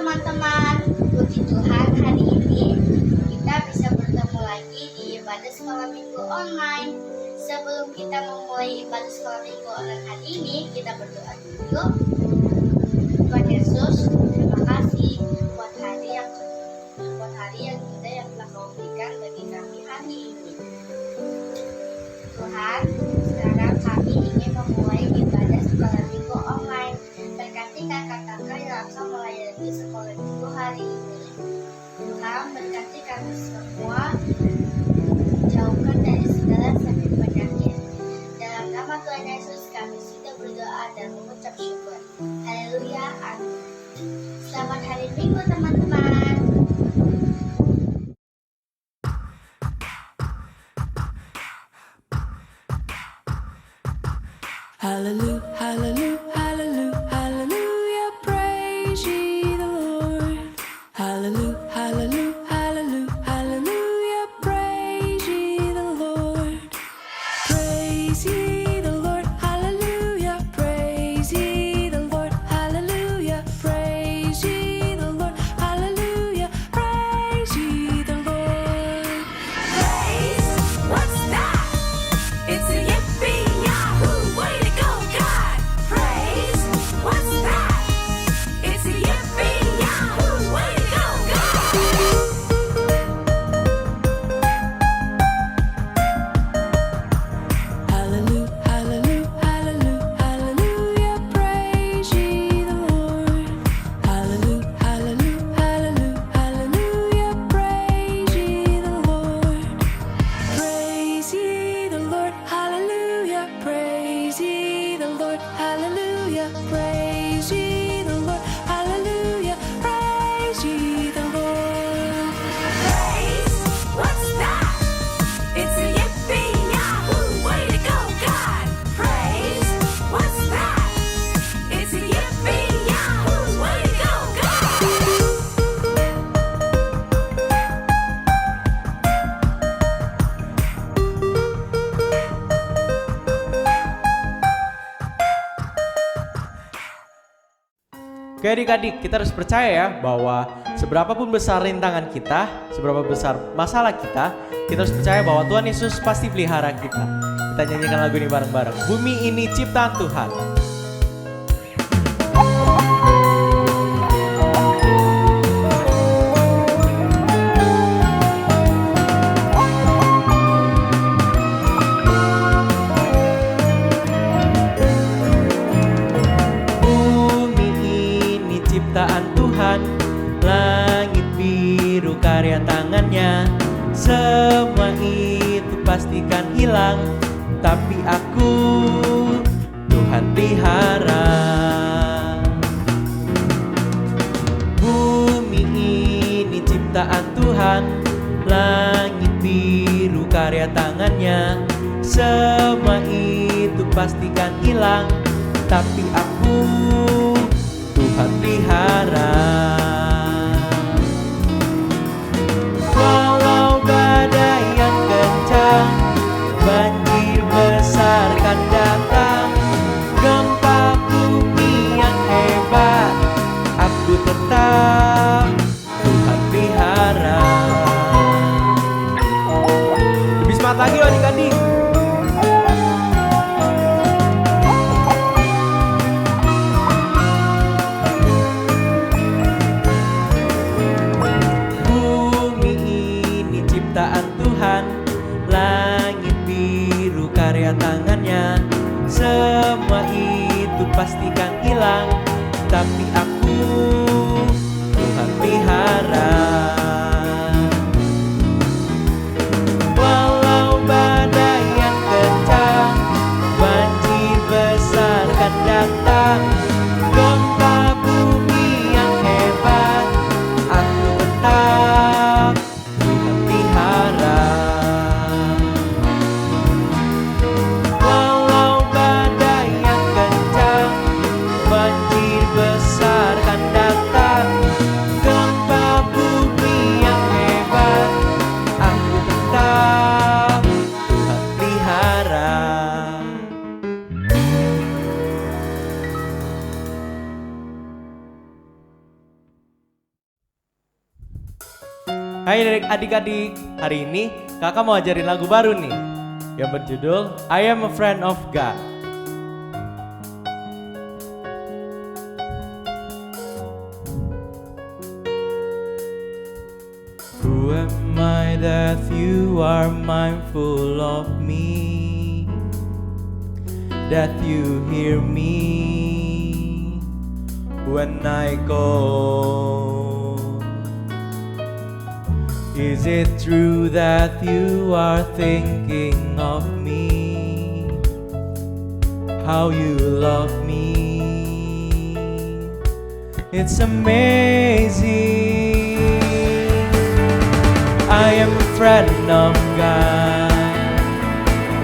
teman-teman, puji Tuhan hari ini kita bisa bertemu lagi di ibadah sekolah minggu online. Sebelum kita memulai ibadah sekolah minggu online hari ini, kita berdoa dulu. Tuhan Yesus, terima kasih buat hari yang indah yang telah Kau berikan bagi kami hari ini. Tuhan, sekarang kami ingin memulai ibadah sekolah minggu online. Berkati kakak-kakak yang akan melayani sekolah minggu hari ini. Tuhan, berkati kami semua, jauhkan dari segala sakit penyakit. Dalam nama Tuhan Yesus kami sudah berdoa dan mengucap syukur. Haleluya, amin. Selamat hari Minggu teman-teman. Hallelujah, hallelujah, hallelujah, hallelujah, praise ye the Lord. Hallelujah, hallelujah, hallelujah, hallelujah, praise ye the Lord. Praise ye the Lord, hallelujah, praise ye the Lord, hallelujah, praise ye the Lord, hallelujah, praise ye the Lord. Praise, what's that? It's a yippee yahoo, way to go, God! Praise, what's that? It's a yippee yahoo, way to go, God! Hallelujah, hallelujah, hallelujah, hallelujah, praise ye the Lord. Hallelujah, hallelujah, hallelujah, hallelujah, praise ye the Lord. Praise ye the Lord, hallelujah, praise ye the Lord, hallelujah, praise ye the Lord, hallelujah, praise ye the Lord. Praise, what's that? It's a yippee yahoo, way to go, God! Praise, what's that? It's a yippee yahoo, way to go, God! Oke adik-adik, kita harus percaya ya bahwa seberapapun besar rintangan kita, seberapa besar masalah kita harus percaya bahwa Tuhan Yesus pasti pelihara kita. Kita nyanyikan lagu ini bareng-bareng. Bumi ini ciptaan Tuhan. Bumi ini ciptaan Tuhan, langit biru karya tangannya. Semua itu pastikan hilang, tapi aku Tuhan pelihara. Bumi ini ciptaan Tuhan, langit biru karya tangannya. Semua itu pastikan hilang, tapi aku Tuhan pelihara. Walau badai yang kencang, banjir besar kan datang, gempa bumi yang hebat, aku tetap Tuhan pelihara. Lebih semangat lagi loh adik-adik. Bumi ini ciptaan Tuhan, langit biru karya tangannya. Semua itu pastikan hilang, tapi aku Tuhan pelihara. Walau badai yang kencang, banjir besar kan datang, gempa bumi yang hebat, aku tetap Tuhan pelihara. Walau badai yang kencang, banjir besar kan datang, gempa bumi Hai adik-adik, hari ini kakak mau ajarin lagu baru nih yang berjudul I Am a Friend of God. Who am I that you are mindful of me, that you hear me when I call? Is it true that you are thinking of me, how you love me? It's amazing. I am a friend of God.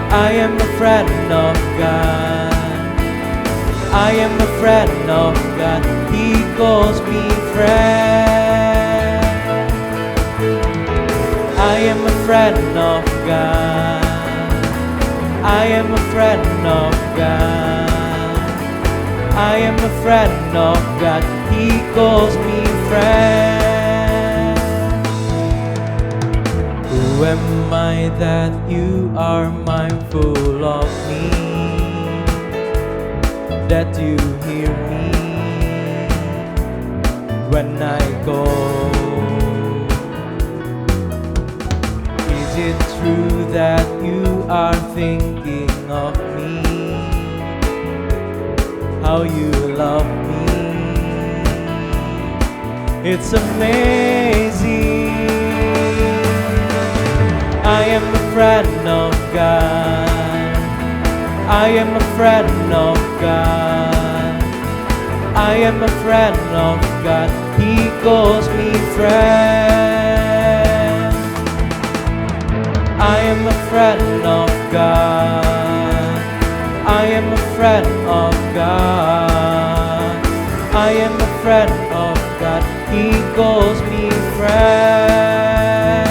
I am a friend of God. I am a friend of God. He calls me friend. I am a friend of God. I am a friend of God. I am a friend of God. He calls me friend. Who am I that you are mindful of me, that you hear me when I call? Is it true that you are thinking of me, how you love me? It's amazing. I am a friend of God. I am a friend of God. I am a friend of God. He calls me friend. I am a friend of God. I am a friend of God. I am a friend of God. He calls me friend.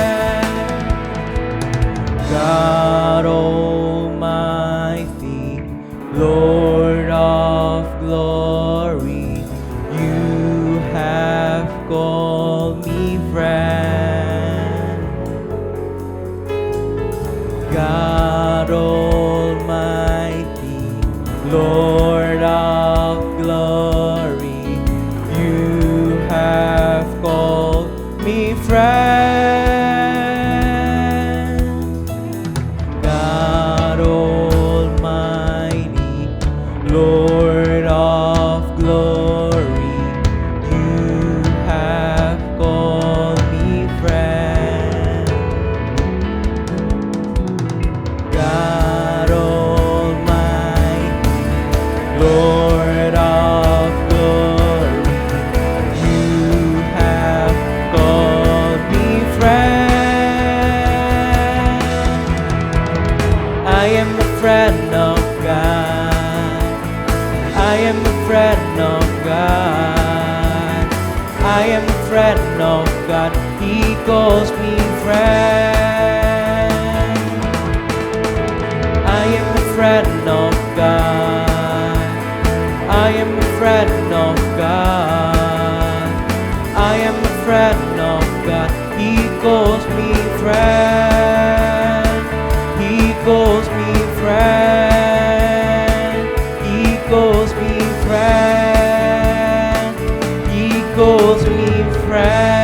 God Almighty, Lord of glory, you have called me friend. God Almighty, Lord of glory, you have called me friend. God Almighty, Lord of glory, you have called me friend. God Almighty, Lord of glory, you have called me friend. I am a friend of God. I am a friend of God. I am a friend of God. He calls me friend. I am a friend of God. I am a friend of God. I am a friend of God. He calls me friend. He calls me friend. He calls me friend. He calls me friend.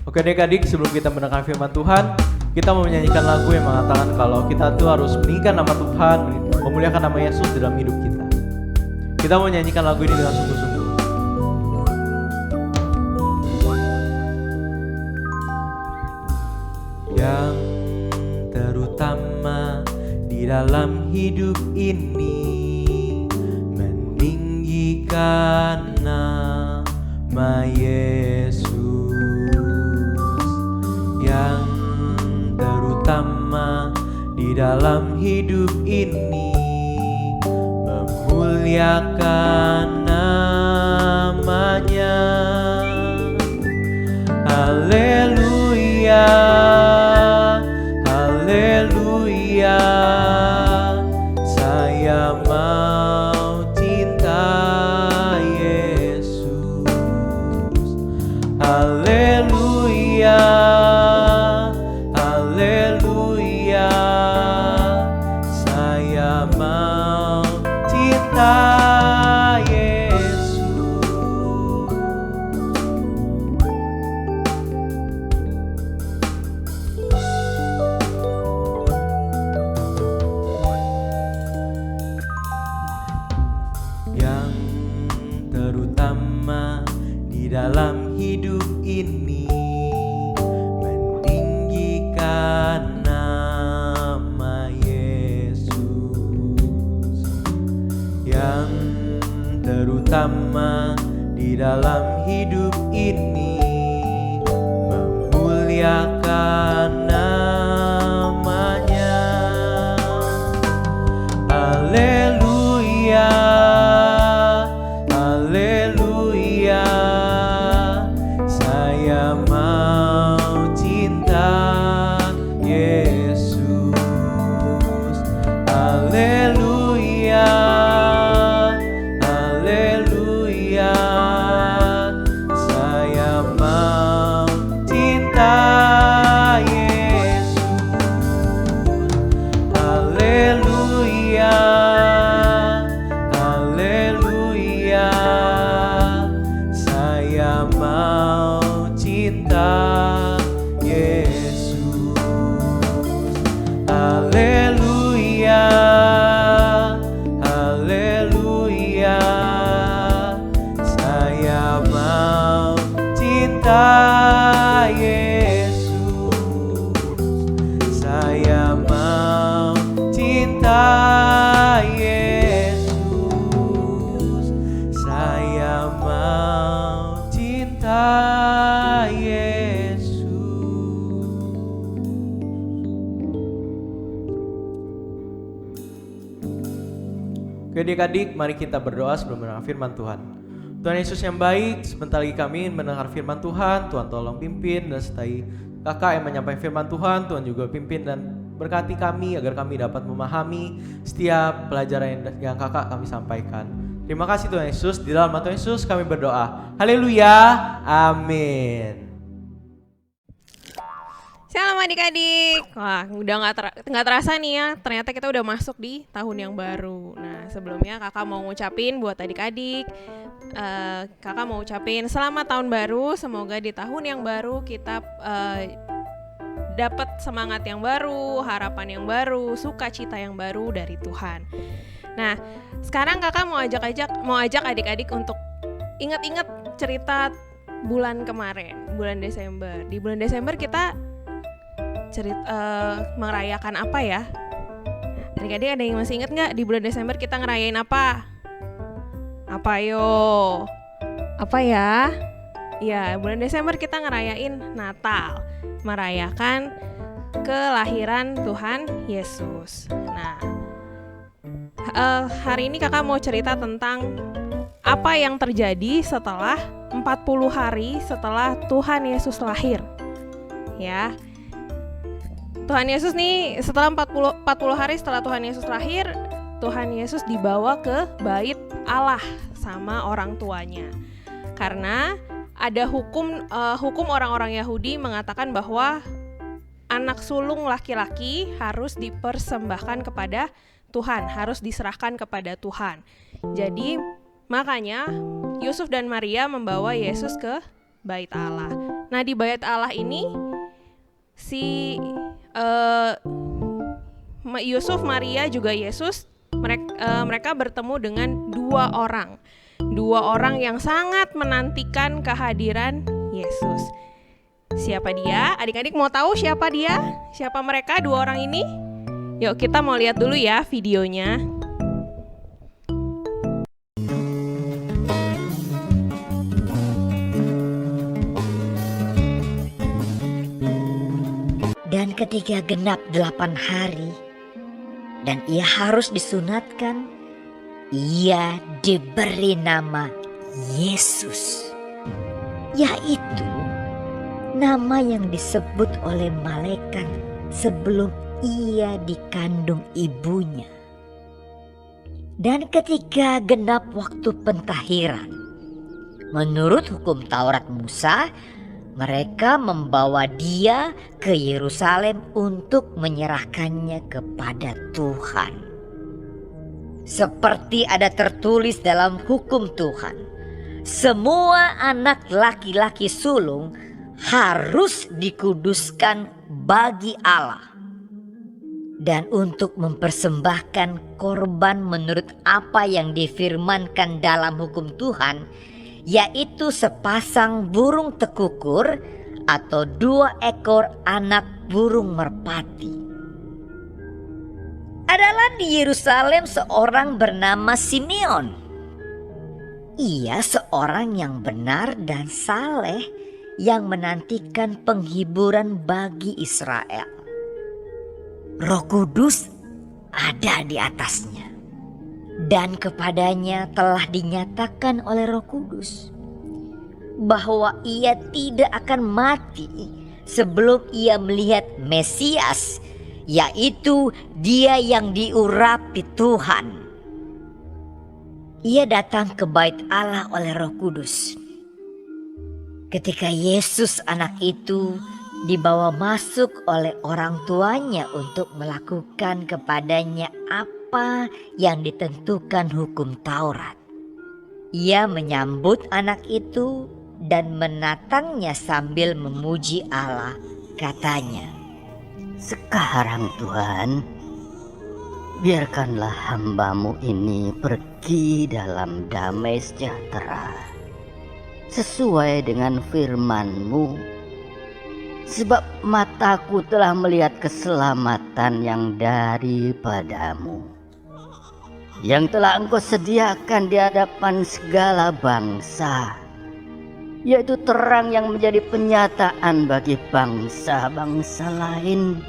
Oke adik-adik, sebelum kita mendengar firman Tuhan, kita mau menyanyikan lagu yang mengatakan kalau kita tuh harus meninggikan nama Tuhan, memuliakan nama Yesus dalam hidup kita. Kita mau menyanyikan lagu ini dengan sungguh-sungguh. Yang terutama di dalam hidup ini, meninggikan nama Yesus. Yang terutama di dalam hidup ini, memuliakan namanya. Haleluya, haleluya, saya mau cinta di dalam hidup ini, memuliakan namanya. Haleluya, haleluya, saya mau cinta Yesus. Haleluya, haleluya, saya mau cinta Yesus. Haleluya, haleluya, saya mau cinta Yesus. Haleluya, haleluya, saya mau cinta Yesus. Saya mau cinta Yesus. Saya mau cinta Yesus. Oke adik-adik, mari kita berdoa sebelum mendengar firman Tuhan. Tuhan Yesus yang baik, sebentar lagi kami mendengar firman Tuhan. Tuhan tolong pimpin dan sertai kakak yang menyampaikan firman Tuhan. Tuhan juga pimpin dan berkati kami agar kami dapat memahami setiap pelajaran yang kakak kami sampaikan. Terima kasih Tuhan Yesus, di dalam nama Tuhan Yesus kami berdoa. Haleluya, amin. Shalom adik-adik. Wah, udah nggak terasa nih ya. Ternyata kita udah masuk di tahun yang baru. Nah, sebelumnya kakak mau ngucapin buat adik-adik. Kakak mau ucapin selamat tahun baru. Semoga di tahun yang baru kita dapat semangat yang baru, harapan yang baru, sukacita yang baru dari Tuhan. Nah, sekarang kakak mau ajak adik-adik untuk ingat-ingat cerita bulan kemarin, bulan Desember. Di bulan Desember kita merayakan apa ya? Adik-adik ada yang masih ingat nggak di bulan Desember kita ngerayain apa? Apa yo? Apa ya? Ya, bulan Desember kita ngerayain Natal, merayakan kelahiran Tuhan Yesus. Nah, hari ini kakak mau cerita tentang apa yang terjadi setelah 40 hari setelah Tuhan Yesus lahir. Ya. Tuhan Yesus nih setelah 40 hari setelah Tuhan Yesus lahir, Tuhan Yesus dibawa ke bait Allah sama orang tuanya. Karena ada hukum orang-orang Yahudi mengatakan bahwa anak sulung laki-laki harus dipersembahkan kepada Tuhan, harus diserahkan kepada Tuhan. Jadi makanya Yusuf dan Maria membawa Yesus ke bait Allah. Nah, di bait Allah ini Yusuf, Maria juga Yesus mereka bertemu dengan dua orang yang sangat menantikan kehadiran Yesus. Siapa dia? Adik-adik mau tahu siapa dia? Siapa mereka dua orang ini? Yuk kita mau lihat dulu ya videonya. Dan ketika genap 8 hari dan ia harus disunatkan, ia diberi nama Yesus, yaitu nama yang disebut oleh malaikat sebelum ia dikandung ibunya. Dan ketika genap waktu pentahiran, menurut hukum Taurat Musa, mereka membawa dia ke Yerusalem untuk menyerahkannya kepada Tuhan. Seperti ada tertulis dalam hukum Tuhan, semua anak laki-laki sulung harus dikuduskan bagi Allah. Dan untuk mempersembahkan korban menurut apa yang difirmankan dalam hukum Tuhan, yaitu sepasang burung tekukur atau 2 ekor anak burung merpati. Adalah di Yerusalem seorang bernama Simeon. Ia seorang yang benar dan saleh yang menantikan penghiburan bagi Israel. Roh Kudus ada di atasnya, dan kepadanya telah dinyatakan oleh Roh Kudus bahwa ia tidak akan mati sebelum ia melihat Mesias, yaitu Dia yang diurapi Tuhan. Ia datang ke bait Allah oleh Roh Kudus. Ketika Yesus anak itu dibawa masuk oleh orang tuanya untuk melakukan kepadanya apa yang ditentukan hukum Taurat. Ia menyambut anak itu dan menatangnya sambil memuji Allah. Katanya, "Sekarang Tuhan, biarkanlah hamba-Mu ini pergi dalam damai sejahtera, sesuai dengan firman-Mu, sebab mataku telah melihat keselamatan yang daripada-Mu, yang telah Engkau sediakan di hadapan segala bangsa, yaitu terang yang menjadi penyataan bagi bangsa-bangsa lain,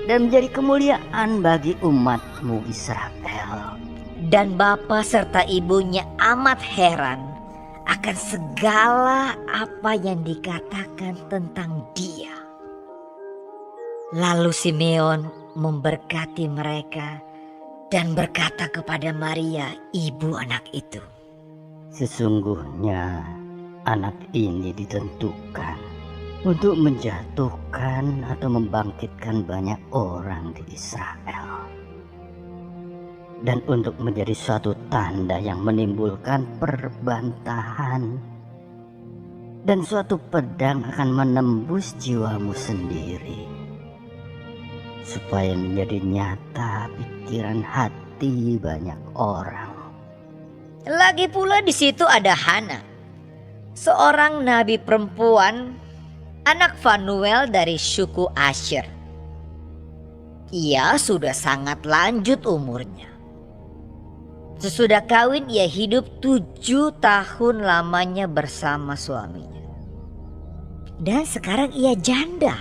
dan menjadi kemuliaan bagi umat-Mu Israel." dan bapa serta ibunya amat heran akan segala apa yang dikatakan tentang dia. Lalu Simeon memberkati mereka dan berkata kepada Maria, ibu anak itu, "Sesungguhnya anak ini ditentukan untuk menjatuhkan atau membangkitkan banyak orang di Israel, dan untuk menjadi suatu tanda yang menimbulkan perbantahan, dan suatu pedang akan menembus jiwamu sendiri, supaya menjadi nyata pikiran hati banyak orang." Lagi pula di situ ada Hana, seorang nabi perempuan, anak Fanuel dari suku Asher. Ia sudah sangat lanjut umurnya. Sesudah kawin ia hidup 7 tahun lamanya bersama suaminya. Dan sekarang ia janda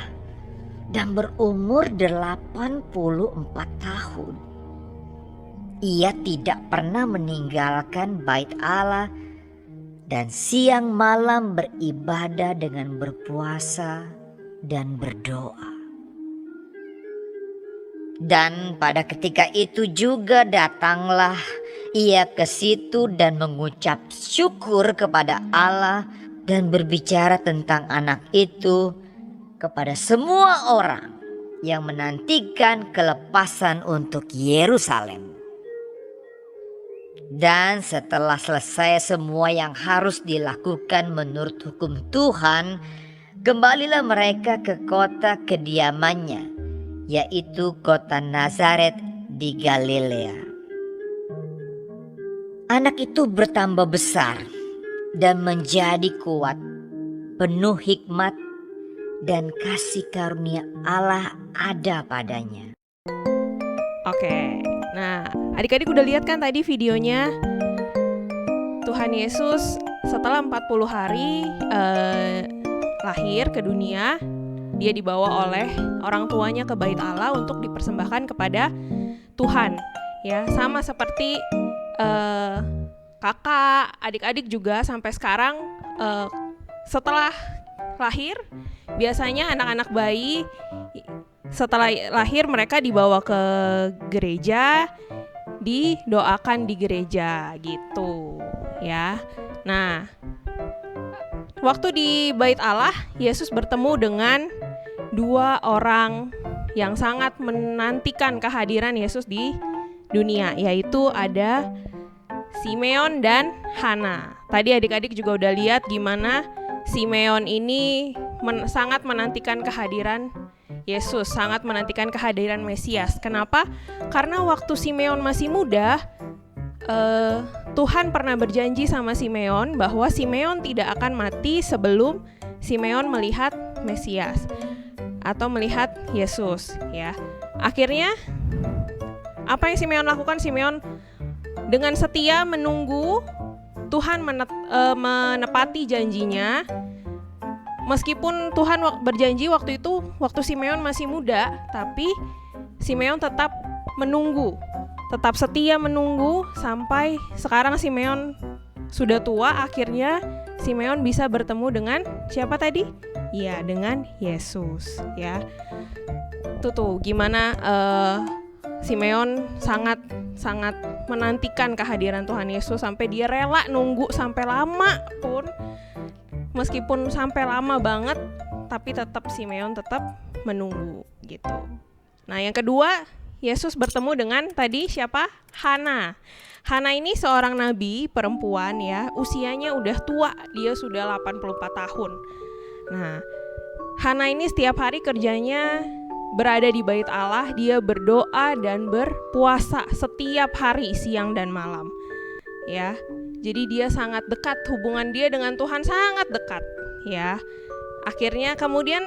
dan berumur 84 tahun. Ia tidak pernah meninggalkan bait Allah dan siang malam beribadah dengan berpuasa dan berdoa. Dan pada ketika itu juga datanglah ia ke situ dan mengucap syukur kepada Allah dan berbicara tentang anak itu kepada semua orang yang menantikan kelepasan untuk Yerusalem. Dan setelah selesai semua yang harus dilakukan menurut hukum Tuhan, kembalilah mereka ke kota kediamannya, yaitu kota Nazaret di Galilea. Anak itu bertambah besar dan menjadi kuat, penuh hikmat dan kasih karunia Allah ada padanya. Oke, nah adik-adik udah lihat kan tadi videonya Tuhan Yesus setelah 40 hari lahir ke dunia. Dia dibawa oleh orang tuanya ke bait Allah untuk dipersembahkan kepada Tuhan. Ya, sama seperti kakak, adik-adik juga sampai sekarang setelah lahir biasanya anak-anak bayi setelah lahir mereka dibawa ke gereja, didoakan di gereja gitu ya. Nah, waktu di bait Allah Yesus bertemu dengan 2 orang yang sangat menantikan kehadiran Yesus di dunia, yaitu ada Simeon dan Hana. Tadi adik-adik juga udah lihat gimana Simeon ini sangat menantikan kehadiran Yesus, sangat menantikan kehadiran Mesias. Kenapa? Karena waktu Simeon masih muda, Tuhan pernah berjanji sama Simeon bahwa Simeon tidak akan mati sebelum Simeon melihat Mesias atau melihat Yesus. Ya, akhirnya apa yang Simeon lakukan? Simeon dengan setia menunggu Tuhan menepati janjinya. Meskipun Tuhan berjanji waktu itu, waktu Simeon masih muda, tapi Simeon tetap menunggu, tetap setia menunggu sampai sekarang Simeon sudah tua. Akhirnya Simeon bisa bertemu dengan siapa tadi? Ya, dengan Yesus. Ya, tuh gimana Simeon sangat menantikan kehadiran Tuhan Yesus sampai dia rela nunggu sampai lama pun. Meskipun sampai lama banget, tapi tetap Simeon tetap menunggu gitu. Nah, yang kedua, Yesus bertemu dengan tadi siapa? Hana. Hana ini seorang nabi perempuan ya, usianya udah tua, dia sudah 84 tahun. Nah, Hana ini setiap hari kerjanya berada di bait Allah, dia berdoa dan berpuasa setiap hari siang dan malam. Ya. Jadi dia sangat dekat, hubungan dia dengan Tuhan sangat dekat, ya. Akhirnya kemudian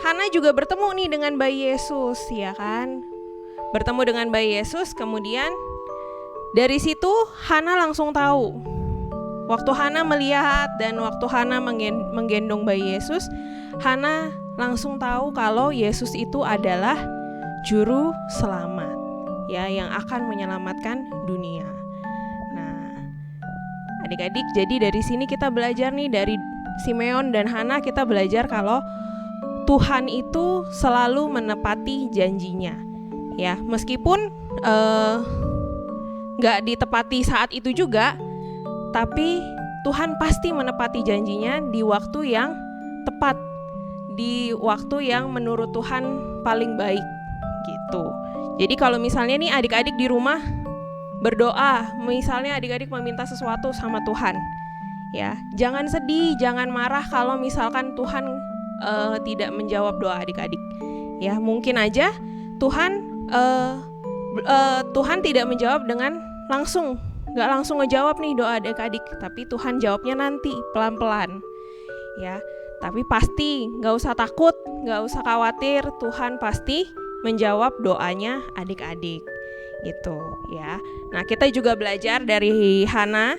Hana juga bertemu nih dengan bayi Yesus, ya kan? Bertemu dengan bayi Yesus, kemudian dari situ Hana langsung tahu. Waktu Hana melihat dan waktu Hana menggendong bayi Yesus, Hana langsung tahu kalau Yesus itu adalah juru selamat, ya, yang akan menyelamatkan dunia. Adik-adik, jadi dari sini kita belajar nih, dari Simeon dan Hana kita belajar kalau Tuhan itu selalu menepati janjinya. Ya, meskipun gak ditepati saat itu juga, tapi Tuhan pasti menepati janjinya di waktu yang tepat, di waktu yang menurut Tuhan paling baik gitu. Jadi kalau misalnya nih adik-adik di rumah berdoa, misalnya adik-adik meminta sesuatu sama Tuhan, ya, jangan sedih, jangan marah kalau misalkan Tuhan tidak menjawab doa adik-adik. Ya, mungkin aja Tuhan tidak menjawab dengan langsung, nggak langsung ngejawab nih doa adik-adik, tapi Tuhan jawabnya nanti pelan-pelan, ya. Tapi pasti nggak usah takut, nggak usah khawatir, Tuhan pasti menjawab doanya adik-adik. Gitu ya. Nah, kita juga belajar dari Hana,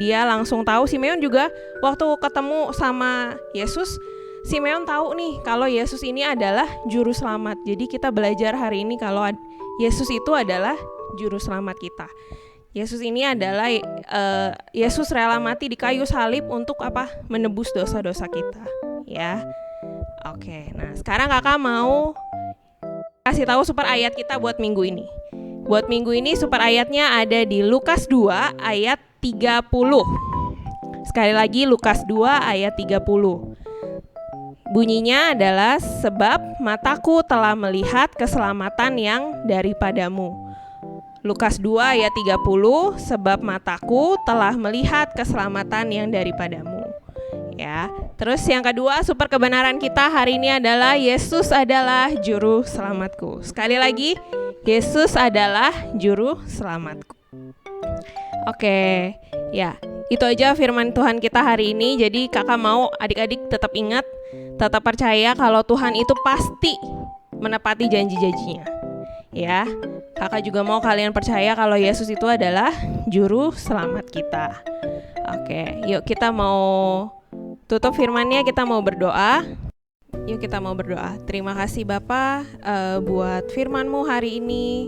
dia langsung tahu. Simeon juga waktu ketemu sama Yesus, Simeon tahu nih kalau Yesus ini adalah juru selamat. Jadi kita belajar hari ini kalau Yesus itu adalah juru selamat kita. Yesus ini adalah Yesus rela mati di kayu salib untuk apa? Menebus dosa-dosa kita, ya. Oke. Nah, sekarang Kakak mau kasih tahu super ayat kita buat minggu ini. Buat minggu ini super ayatnya ada di Lukas 2 ayat 30. Sekali lagi Lukas 2 ayat 30. Bunyinya adalah, sebab mataku telah melihat keselamatan yang daripadamu. Lukas 2 ayat 30, sebab mataku telah melihat keselamatan yang daripadamu. Ya. Terus yang kedua, super kebenaran kita hari ini adalah Yesus adalah juru selamatku. Sekali lagi, Yesus adalah juru selamatku. Oke, ya, itu aja firman Tuhan kita hari ini. Jadi kakak mau adik-adik tetap ingat, tetap percaya kalau Tuhan itu pasti menepati janji-janjinya. Ya, kakak juga mau kalian percaya kalau Yesus itu adalah juru selamat kita. Oke, yuk kita mau tutup firmannya, kita mau berdoa. Yuk kita mau berdoa. Terima kasih Bapa buat firman-Mu hari ini.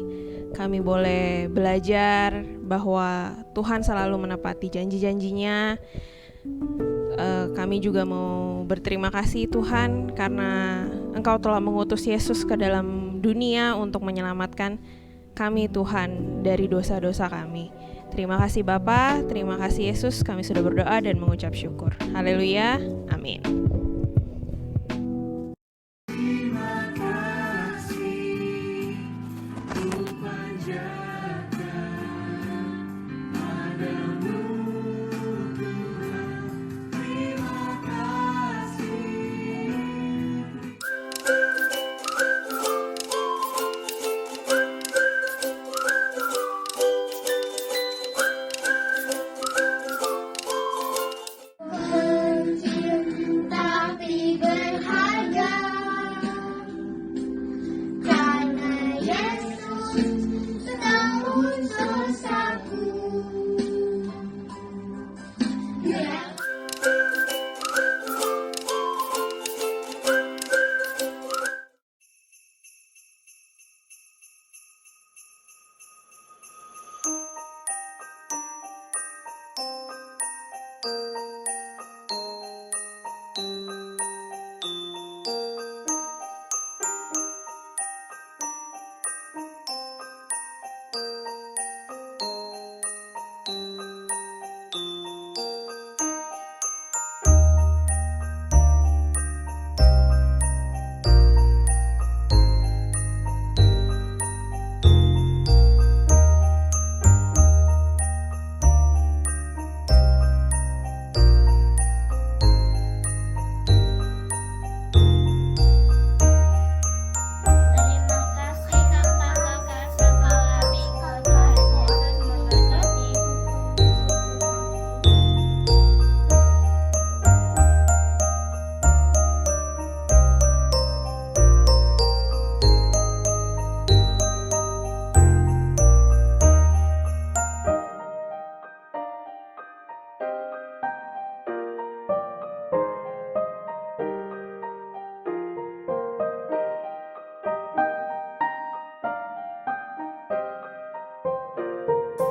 Kami boleh belajar bahwa Tuhan selalu menepati janji-janjinya. Kami juga mau berterima kasih Tuhan karena Engkau telah mengutus Yesus ke dalam dunia untuk menyelamatkan kami Tuhan dari dosa-dosa kami. Terima kasih Bapa, terima kasih Yesus, kami sudah berdoa dan mengucap syukur. Haleluya, amin. Cinta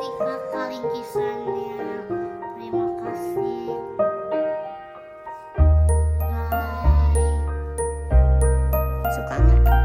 kasih kakak lingkisannya. Terima kasih. Bye. Suka nggak?